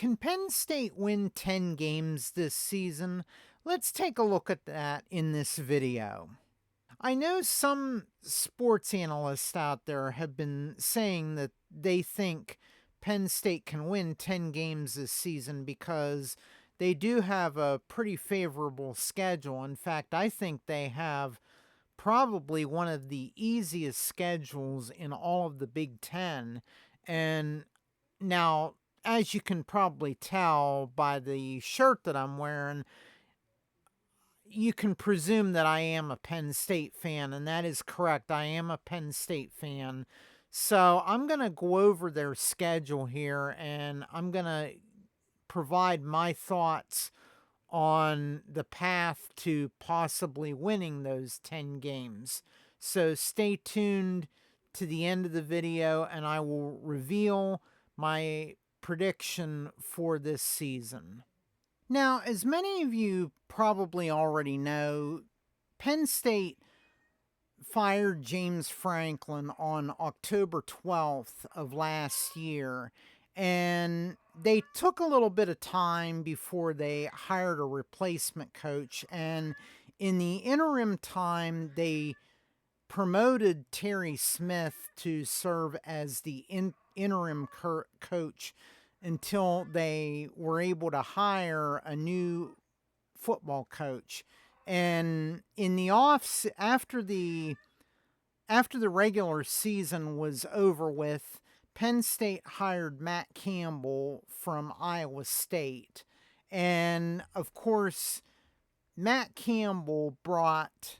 Can Penn State win 10 games this season? Let's take a look at that in this video. I know some sports analysts out there have been saying that they think Penn State can win 10 games this season because they do have a pretty favorable schedule. In fact, I think they have probably one of the easiest schedules in all of the Big Ten. And now, as you can probably tell by the shirt that I'm wearing, you can presume that I am a Penn State fan, and that is correct. I am a Penn State fan. So I'm going to go over their schedule here, and I'm going to provide my thoughts on the path to possibly winning those 10 games. So stay tuned to the end of the video, and I will reveal my prediction for this season. Now, as many of you probably already know, Penn State fired James Franklin on October 12th of last year, and they took a little bit of time before they hired a replacement coach, and in the interim time, they promoted Terry Smith to serve as the interim coach until they were able to hire a new football coach. And in the after the regular season was over with, Penn State hired Matt Campbell from Iowa State. And of course, Matt Campbell brought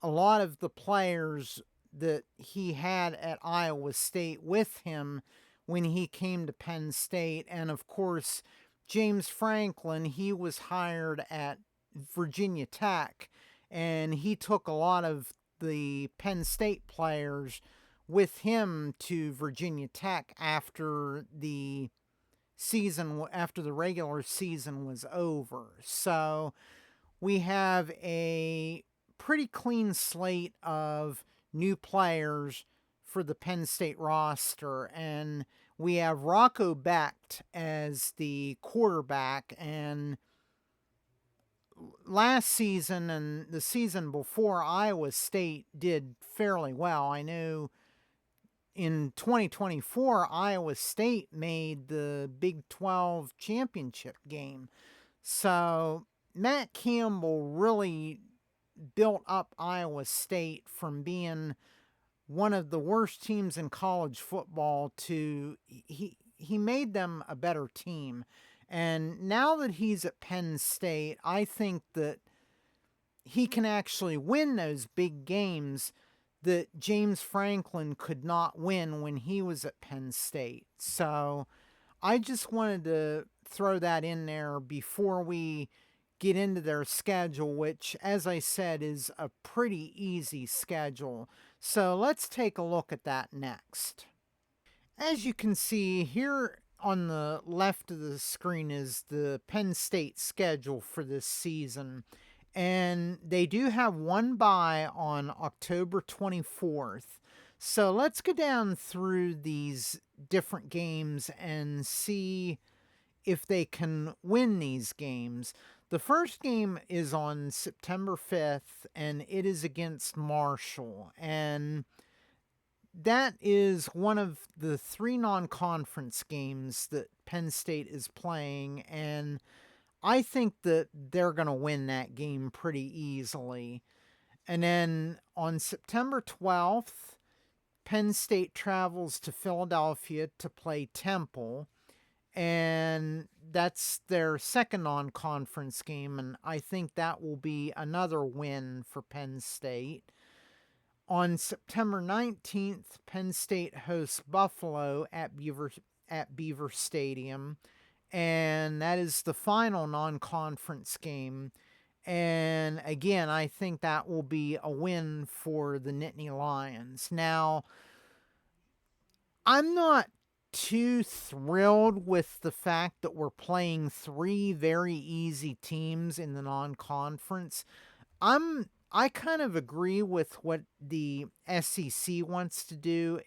a lot of the players that he had at Iowa State with him when he came to Penn State. And of course, James Franklin, he was hired at Virginia Tech, and he took a lot of the Penn State players with him to Virginia Tech after the regular season was over. So we have a pretty clean slate of new players for the Penn State roster, and we have Rocco Becht as the quarterback. And last season and the season before, Iowa State did fairly well. I know in 2024, Iowa State made the Big 12 championship game. So Matt Campbell really built up Iowa State from being one of the worst teams in college football to he made them a better team. And now that he's at Penn State, I think that he can actually win those big games that James Franklin could not win when he was at Penn State. So I just wanted to throw that in there before we get into their schedule, which, as I said, is a pretty easy schedule. So let's take a look at that next. As you can see here on the left of the screen is the Penn State schedule for this season. And they do have one bye on October 24th. So let's go down through these different games and see if they can win these games. The first game is on September 5th, and it is against Marshall. And that is one of the 3 non-conference games that Penn State is playing, and I think that they're going to win that game pretty easily. And then on September 12th, Penn State travels to Philadelphia to play Temple, and that's their second non-conference game, and I think that will be another win for Penn State. On September 19th, Penn State hosts Buffalo at Beaver Stadium, and that is the final non-conference game. And again, I think that will be a win for the Nittany Lions. Now, I'm not too thrilled with the fact that we're playing 3 very easy teams in the non-conference. I kind of agree with what the SEC wants to do,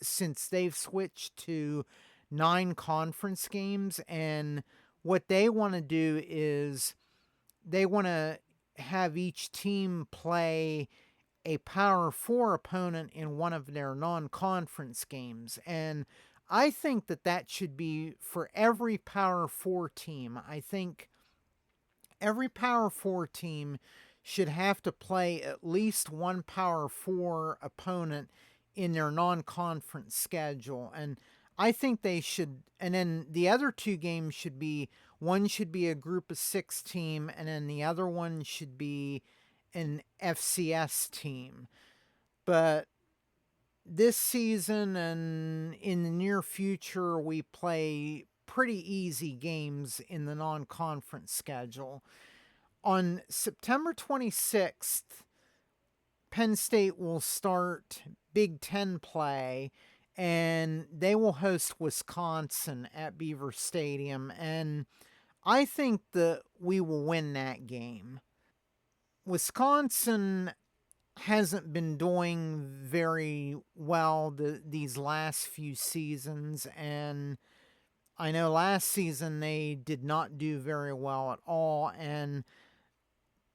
since they've switched to 9 conference games. And what they want to do is they want to have each team play a Power 4 opponent in one of their non conference games. And I think that that should be for every Power 4 team. I think every Power 4 team should have to play at least one Power 4 opponent in their non conference schedule. And I think they should, and then the other two games should be one should be a group of 6 team, and then the other one should be an FCS team. But this season and in the near future, we play pretty easy games in the non conference schedule. On September 26th, Penn State will start Big Ten play, and they will host Wisconsin at Beaver Stadium. And I think that we will win that game. Wisconsin hasn't been doing very well these last few seasons, and I know last season they did not do very well at all. And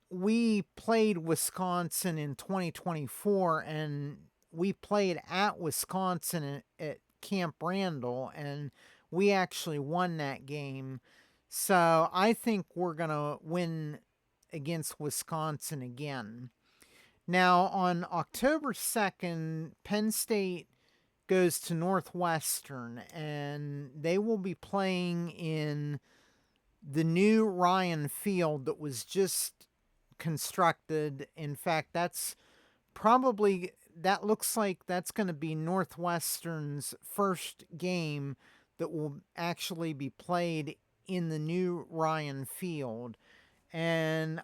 we played Wisconsin in 2024, and we played at Wisconsin at Camp Randall, and we actually won that game. So I think we're going to win against Wisconsin again. Now, on October 2nd, Penn State goes to Northwestern, and they will be playing in the new Ryan Field that was just constructed. In fact, that looks like that's going to be Northwestern's first game that will actually be played in the new Ryan Field. And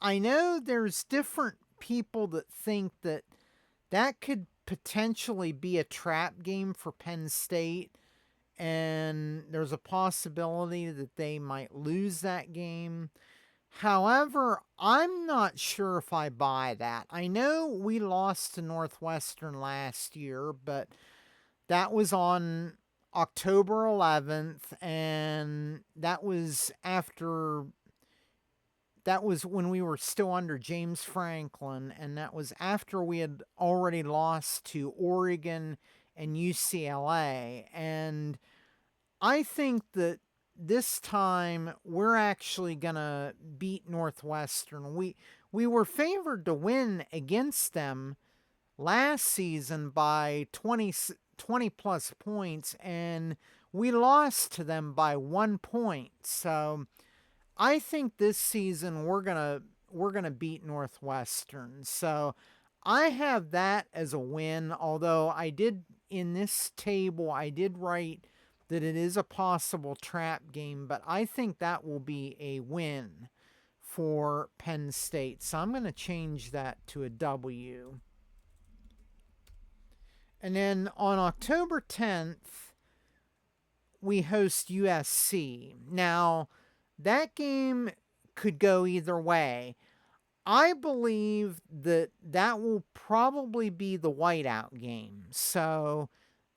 I know there's different people that think that that could potentially be a trap game for Penn State, and there's a possibility that they might lose that game. However, I'm not sure if I buy that. I know we lost to Northwestern last year, but that was on October 11th, and that was when we were still under James Franklin, and that was after we had already lost to Oregon and UCLA. And I think that this time we're actually going to beat Northwestern. We were favored to win against them last season by 20 plus points, and we lost to them by 1 point. So I think this season we're gonna beat Northwestern. So I have that as a win, although I did in this table I did write that it is a possible trap game, but I think that will be a win for Penn State. So I'm going to change that to a W. And then on October 10th, we host USC. Now, that game could go either way. I believe that that will probably be the whiteout game. So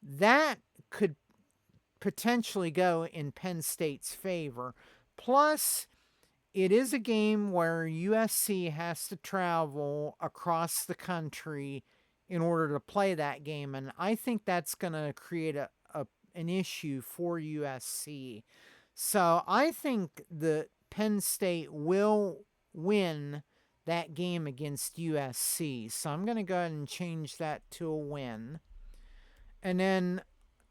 that could potentially go in Penn State's favor. Plus, it is a game where USC has to travel across the country in order to play that game, and I think that's going to create an issue for USC. So I think that Penn State will win that game against USC. So I'm going to go ahead and change that to a win. And then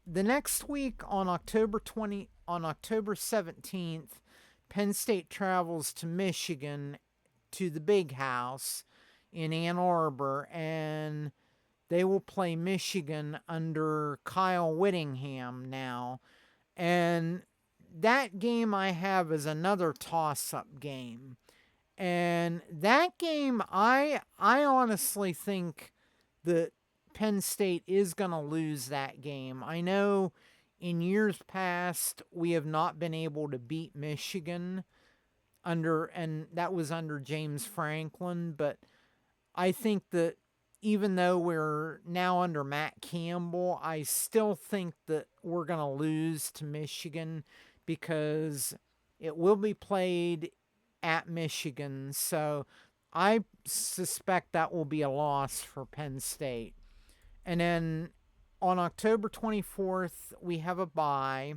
the next week on October 17th, Penn State travels to Michigan to the Big House in Ann Arbor, and they will play Michigan under Kyle Whittingham now. And that game I have is another toss-up game. And that game, I honestly think that Penn State is going to lose that game. I know in years past we have not been able to beat Michigan and that was under James Franklin, but I think that even though we're now under Matt Campbell, I still think that we're going to lose to Michigan because it will be played at Michigan. So I suspect that will be a loss for Penn State. And then on October 24th, we have a bye.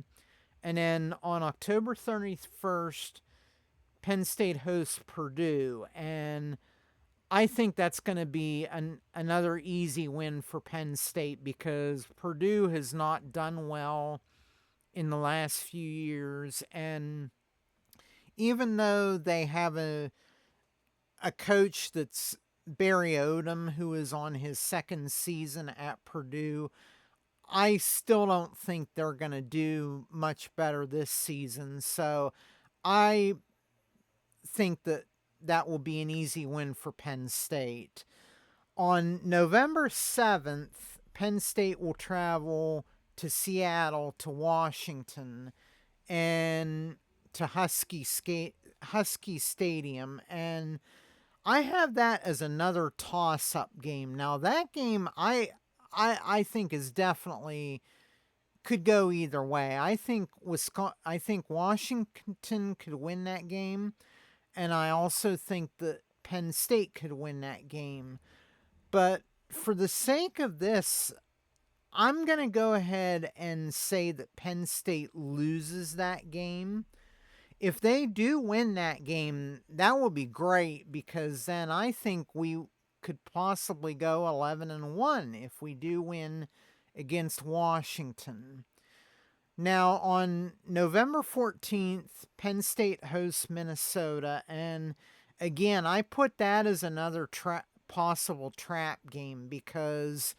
And then on October 31st, Penn State hosts Purdue. And I think that's going to be another easy win for Penn State because Purdue has not done well in the last few years. And even though they have a coach that's Barry Odom, who is on his second season at Purdue, I still don't think they're going to do much better this season. So I think that will be an easy win for Penn State. On November 7th, Penn State will travel to Seattle, to Washington, and to Husky Stadium. And I have that as another toss-up game. Now, that game I think is definitely could go either way. I think Washington could win that game, and I also think that Penn State could win that game. But for the sake of this, I'm going to go ahead and say that Penn State loses that game. If they do win that game, that will be great because then I think we could possibly go 11-1 if we do win against Washington. Now, on November 14th, Penn State hosts Minnesota, and again, I put that as another possible trap game because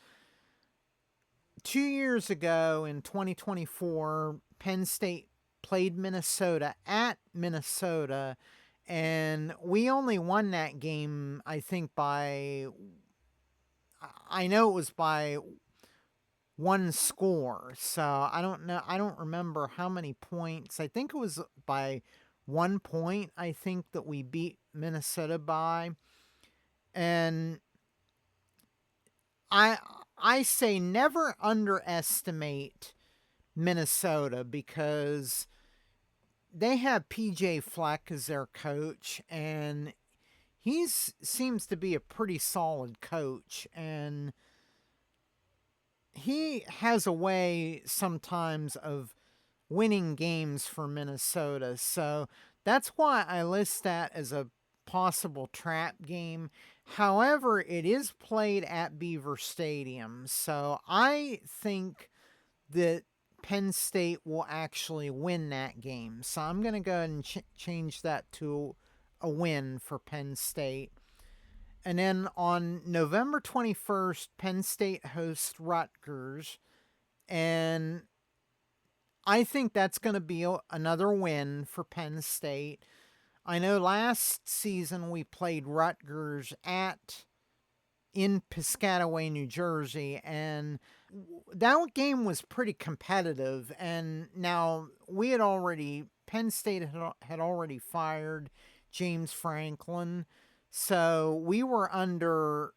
2 years ago in 2024, Penn State played Minnesota at Minnesota, and we only won that game, I think, I know it was by one score. So I don't know. I don't remember how many points. I think it was by 1 point, I think, that we beat Minnesota by. And I say never underestimate Minnesota because they have PJ Fleck as their coach, and he seems to be a pretty solid coach, and he has a way sometimes of winning games for Minnesota. So that's why I list that as a possible trap game. However, it is played at Beaver Stadium, so I think that Penn State will actually win that game. So I'm going to go ahead and change that to a win for Penn State. And then on November 21st, Penn State hosts Rutgers. And I think that's going to be another win for Penn State. I know last season we played Rutgers in Piscataway, New Jersey, and that game was pretty competitive. And now Penn State had already fired James Franklin, so we were under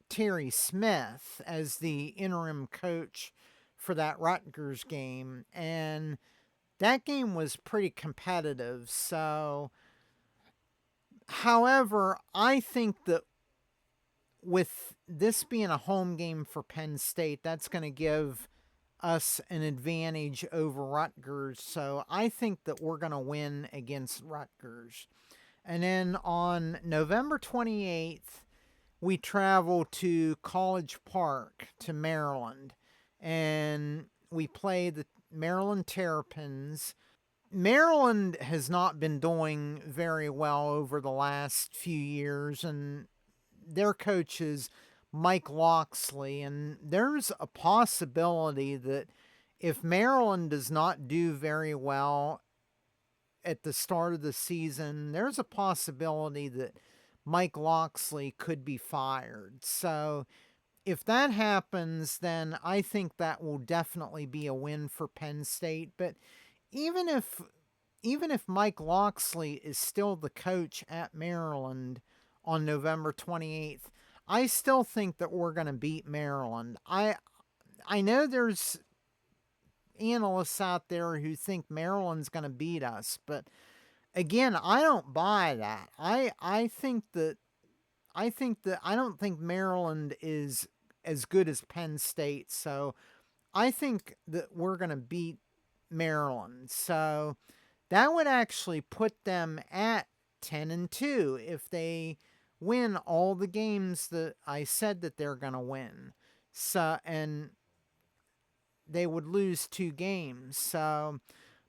Terry Smith as the interim coach for that Rutgers game, and that game was pretty competitive. So, however, I think that with this being a home game for Penn State, that's going to give us an advantage over Rutgers. So I think that we're going to win against Rutgers. And then on November 28th, we travel to College Park to Maryland, and we play the Maryland Terrapins. Maryland has not been doing very well over the last few years, and their coach is Mike Locksley, and there's a possibility that if Maryland does not do very well at the start of the season, there's a possibility that Mike Locksley could be fired. So if that happens, then I think that will definitely be a win for Penn State. But even if Mike Locksley is still the coach at Maryland on November 28th, I still think that we're going to beat Maryland. I know there's analysts out there who think Maryland's going to beat us, but again, I don't buy that. I don't think Maryland is as good as Penn State, so I think that we're going to beat Maryland. So that would actually put them at 10-2 if they win all the games that I said that they're going to win. So, and they would lose 2 games. So,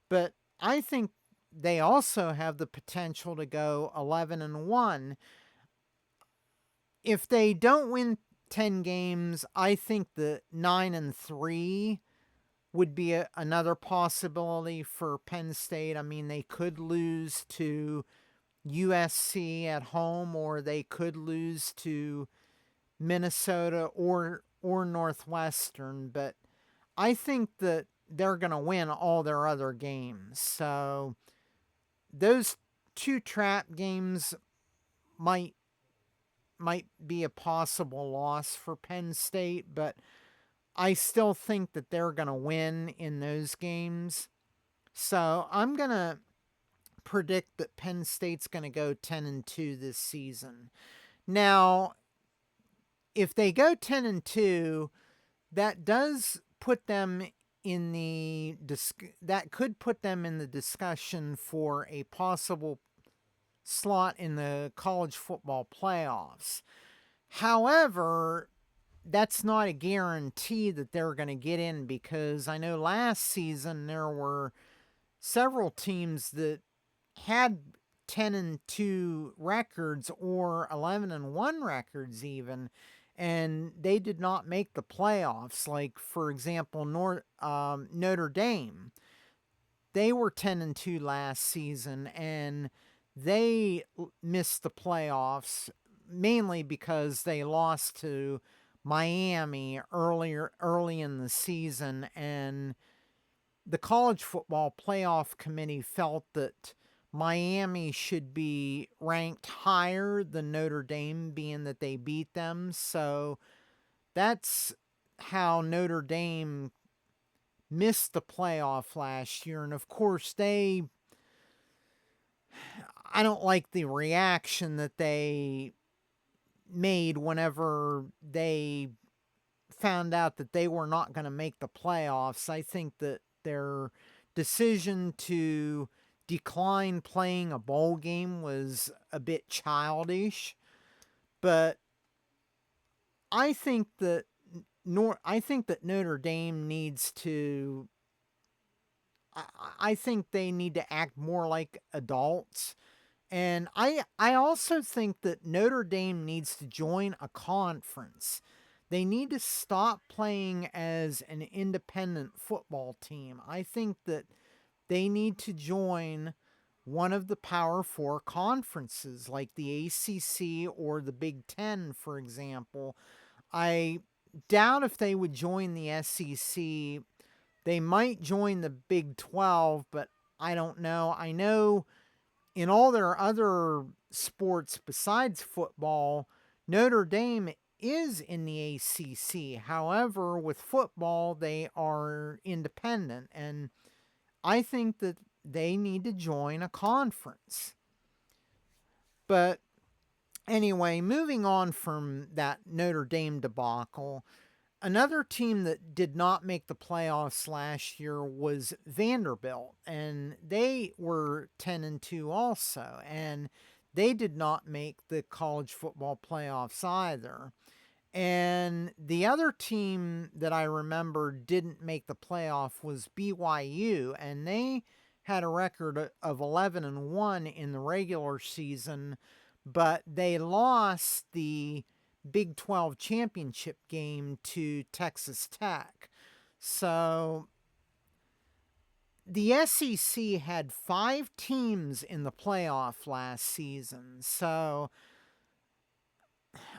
but I think they also have the potential to go 11-1. If they don't win 10 games, I think the 9-3 would be another possibility for Penn State. I mean, they could lose to USC at home, or they could lose to Minnesota or Northwestern, but I think that they're going to win all their other games. So those 2 trap games might be a possible loss for Penn State, but I still think that they're going to win in those games. So I'm going to predict that Penn State's going to go 10-2 this season. Now, if they go 10-2, that does put them in the that could put them in the discussion for a possible slot in the college football playoffs. However, that's not a guarantee that they're going to get in, because I know last season there were several teams that had 10-2 records or 11-1 records even, and they did not make the playoffs. Like, for example, Notre Dame. They were 10-2 last season, and they missed the playoffs mainly because they lost to Miami early in the season, and the college football playoff committee felt that Miami should be ranked higher than Notre Dame, being that they beat them. So that's how Notre Dame missed the playoff last year. And of course, I don't like the reaction that they made whenever they found out that they were not going to make the playoffs. I think that their decision to decline playing a bowl game was a bit childish, but I think that Notre Dame needs to. I think they need to act more like adults. And I also think that Notre Dame needs to join a conference. They need to stop playing as an independent football team. I think that they need to join one of the Power Four conferences, like the ACC or the Big Ten, for example. I doubt if they would join the SEC. They might join the Big 12, but I don't know. I know in all their other sports besides football, Notre Dame is in the ACC. However, with football, they are independent, and I think that they need to join a conference. But anyway, moving on from that Notre Dame debacle, another team that did not make the playoffs last year was Vanderbilt, and they were 10-2 also, and they did not make the college football playoffs either. And the other team that I remember didn't make the playoff was BYU, and they had a record of 11-1 in the regular season, but they lost the Big 12 championship game to Texas Tech. So the SEC had 5 teams in the playoff last season. So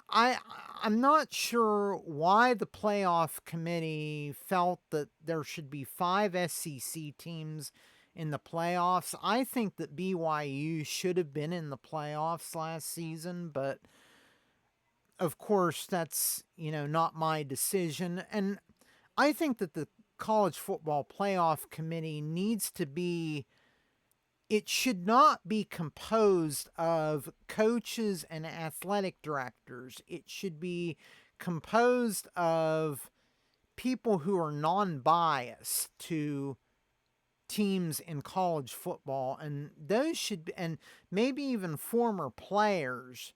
I'm not sure why the playoff committee felt that there should be 5 SEC teams in the playoffs. I think that BYU should have been in the playoffs last season, but of course, that's, not my decision. And I think that the college football playoff committee needs to be, it should not be composed of coaches and athletic directors. It should be composed of people who are non-biased to teams in college football, and those should be, and maybe even former players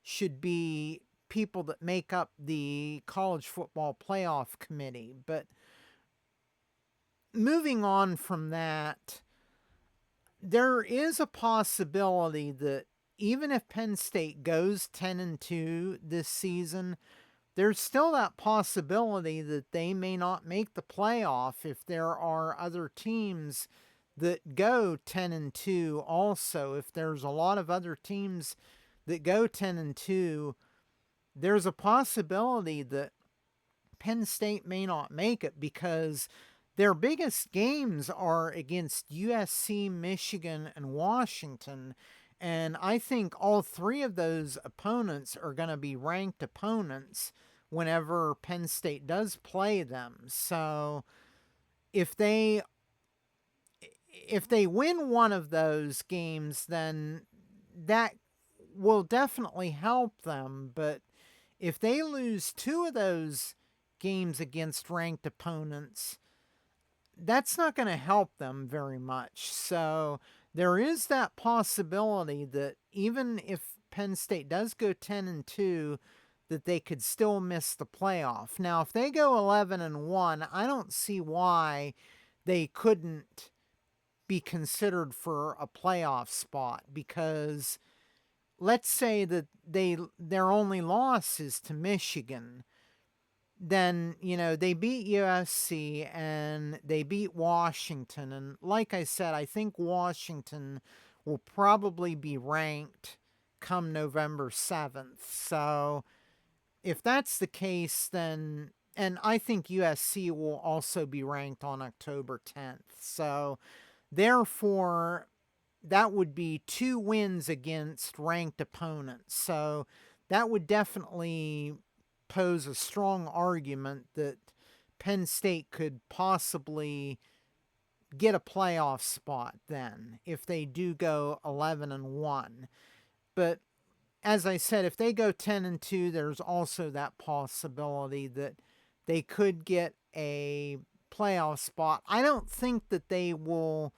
should be people that make up the college football playoff committee. But moving on from that, there is a possibility that even if Penn State goes 10-2 this season, there's still that possibility that they may not make the playoff if there are other teams that go 10-2 also. If there's a lot of other teams that go 10-2, there's a possibility that Penn State may not make it because their biggest games are against USC, Michigan, and Washington. And I think all three of those opponents are going to be ranked opponents whenever Penn State does play them. So if they win one of those games, then that will definitely help them. But if they lose two of those games against ranked opponents, that's not going to help them very much. So there is that possibility that even if Penn State does go 10-2, that they could still miss the playoff. Now, if they go 11-1, I don't see why they couldn't be considered for a playoff spot, because let's say that their only loss is to Michigan. Then, they beat USC and they beat Washington. And like I said, I think Washington will probably be ranked come November 7th. So if that's the case, then, and I think USC will also be ranked on October 10th. So therefore, that would be 2 wins against ranked opponents. So that would definitely pose a strong argument that Penn State could possibly get a playoff spot then if they do go 11-1. But as I said, if they go 10-2, there's also that possibility that they could get a playoff spot. I don't think that they will.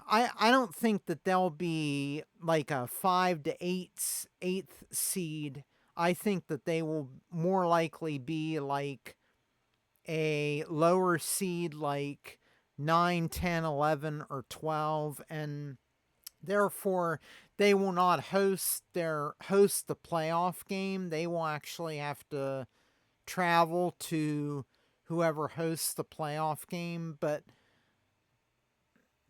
I don't think that they'll be like a 5 to 8th seed. I think that they will more likely be like a lower seed, like 9, 10, 11, or 12, and therefore they will not host the playoff game. They will actually have to travel to whoever hosts the playoff game, but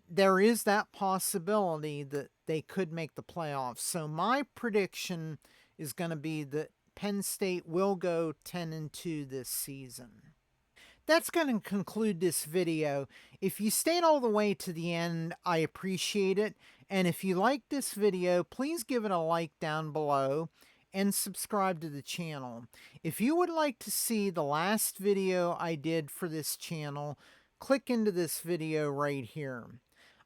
there is that possibility that they could make the playoffs. So my prediction is going to be that Penn State will go 10-2 this season. That's going to conclude this video. If you stayed all the way to the end, I appreciate it. And if you liked this video, please give it a like down below and subscribe to the channel. If you would like to see the last video I did for this channel, click into this video right here.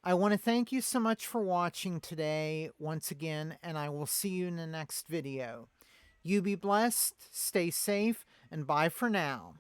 I want to thank you so much for watching today once again, and I will see you in the next video. You be blessed, stay safe, and bye for now.